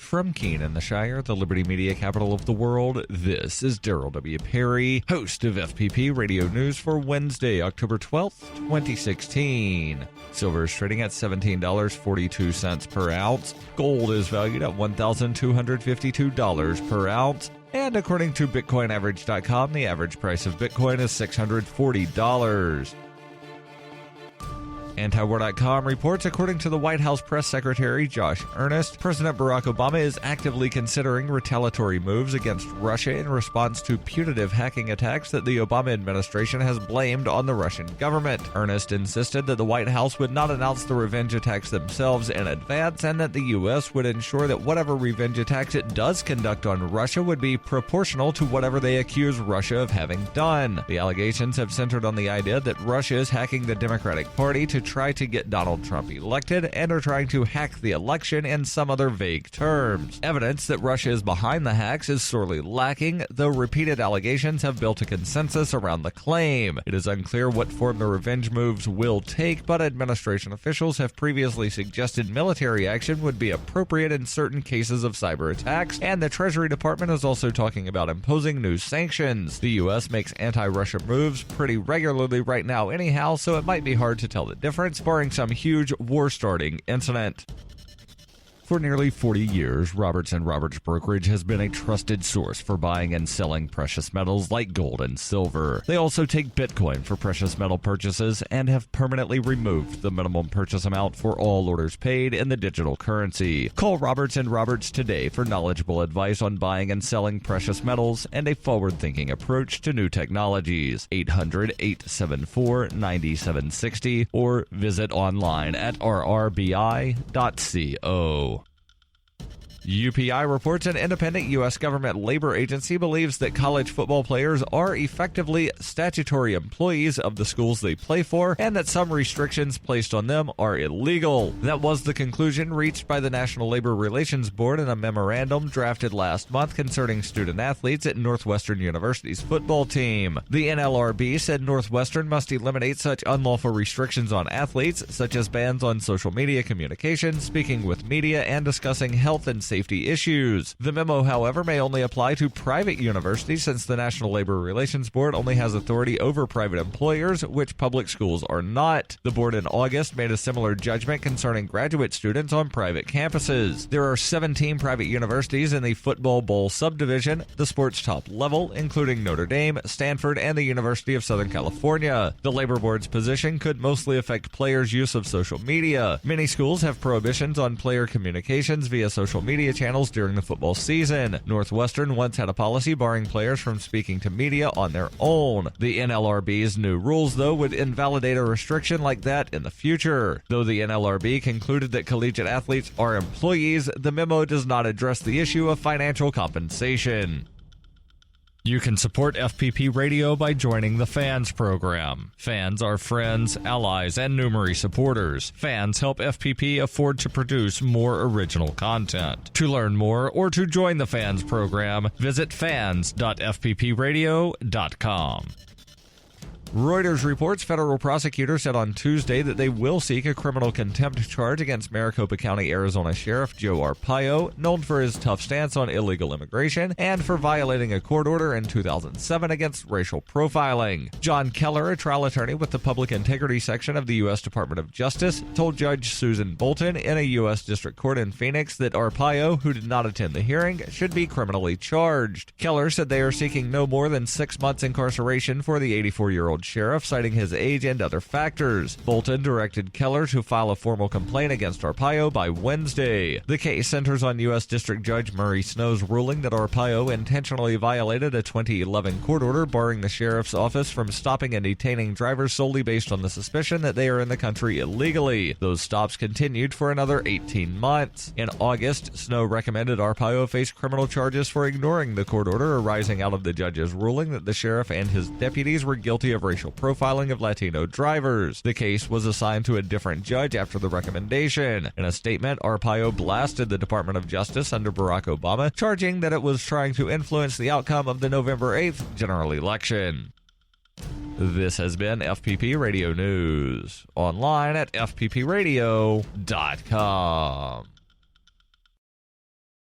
From Keene in the Shire, the Liberty Media capital of the world, this is Daryl W. Perry, host of FPP Radio News for Wednesday, October 12th, 2016. Silver is trading at $17.42 per ounce. Gold is valued at $1,252 per ounce. And according to BitcoinAverage.com, the average price of Bitcoin is $640. Antiwar.com reports, according to the White House press secretary Josh Earnest, President Barack Obama is actively considering retaliatory moves against Russia in response to putative hacking attacks that the Obama administration has blamed on the Russian government. Earnest insisted that the White House would not announce the revenge attacks themselves in advance and that the U.S. would ensure that whatever revenge attacks it does conduct on Russia would be proportional to whatever they accuse Russia of having done. The allegations have centered on the idea that Russia is hacking the Democratic Party to try to get Donald Trump elected and are trying to hack the election in some other vague terms. Evidence that Russia is behind the hacks is sorely lacking, though repeated allegations have built a consensus around the claim. It is unclear what form the revenge moves will take, but administration officials have previously suggested military action would be appropriate in certain cases of cyber attacks, and the Treasury Department is also talking about imposing new sanctions. The U.S. makes anti-Russia moves pretty regularly right now anyhow, so it might be hard to tell the difference, barring some huge war-starting incident. For nearly 40 years, Roberts & Roberts Brokerage has been a trusted source for buying and selling precious metals like gold and silver. They also take Bitcoin for precious metal purchases and have permanently removed the minimum purchase amount for all orders paid in the digital currency. Call Roberts & Roberts today for knowledgeable advice on buying and selling precious metals and a forward-thinking approach to new technologies. 800-874-9760 or visit online at rrbi.co. UPI reports an independent U.S. government labor agency believes that college football players are effectively statutory employees of the schools they play for and that some restrictions placed on them are illegal. That was the conclusion reached by the National Labor Relations Board in a memorandum drafted last month concerning student athletes at Northwestern University's football team. The NLRB said Northwestern must eliminate such unlawful restrictions on athletes, such as bans on social media communication, speaking with media, and discussing health and safety issues. The memo, however, may only apply to private universities since the National Labor Relations Board only has authority over private employers, which public schools are not. The board in August made a similar judgment concerning graduate students on private campuses. There are 17 private universities in the Football Bowl subdivision, the sport's top level, including Notre Dame, Stanford, and the University of Southern California. The Labor Board's position could mostly affect players' use of social media. Many schools have prohibitions on player communications via social media channels during the football season. Northwestern once had a policy barring players from speaking to media on their own. The NLRB's new rules, though, would invalidate a restriction like that in the future. Though the NLRB concluded that collegiate athletes are employees, the memo does not address the issue of financial compensation. You can support FPP Radio by joining the Fans program. Fans are friends, allies, and numerous supporters. Fans help FPP afford to produce more original content. To learn more or to join the Fans program, visit fans.fppradio.com. Reuters reports federal prosecutors said on Tuesday that they will seek a criminal contempt charge against Maricopa County, Arizona Sheriff Joe Arpaio, known for his tough stance on illegal immigration and for violating a court order in 2007 against racial profiling. John Keller, a trial attorney with the Public Integrity Section of the U.S. Department of Justice, told Judge Susan Bolton in a U.S. District Court in Phoenix that Arpaio, who did not attend the hearing, should be criminally charged. Keller said they are seeking no more than 6 months incarceration for the 84-year-old sheriff, citing his age and other factors. Bolton directed Keller to file a formal complaint against Arpaio by Wednesday. The case centers on U.S. District Judge Murray Snow's ruling that Arpaio intentionally violated a 2011 court order barring the sheriff's office from stopping and detaining drivers solely based on the suspicion that they are in the country illegally. Those stops continued for another 18 months. In August, Snow recommended Arpaio face criminal charges for ignoring the court order arising out of the judge's ruling that the sheriff and his deputies were guilty of racial profiling of Latino drivers. The case was assigned to a different judge after the recommendation. In a statement, Arpaio blasted the Department of Justice under Barack Obama, charging that it was trying to influence the outcome of the November 8th general election. This has been FPP Radio News, online at fppradio.com.